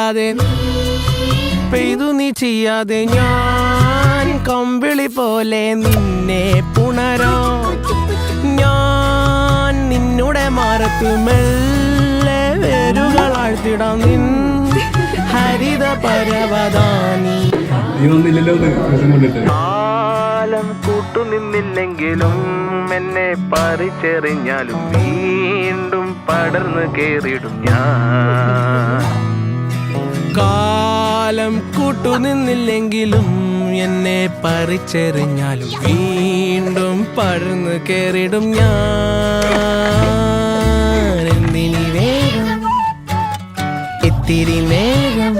തള്ളാതെ പെയ്തു നീ ചെയ്യാതെ ഞാൻ കമ്പിളി പോലെ നിന്നെ പുണരോ ഞാൻ നിന്നുടെ മാറത്ത് മെല്ലെ വേരുകളാഴ്ത്തിടാം നിൻ ഹരിത പരവതാനി കാലം കൂട്ടുനിന്നില്ലെങ്കിലും എന്നെ പറിച്ചെറിഞ്ഞാലും വീണ്ടും പടർന്നു കേറിടും ഞാൻ കാലം കൂട്ടുനിന്നില്ലെങ്കിലും എന്നെ പറിച്ചെറിഞ്ഞാലും വീണ്ടും പടർന്നു കേറിടും ഞാൻ എന്തിനി വേഗം ഇത്തിരി നേരം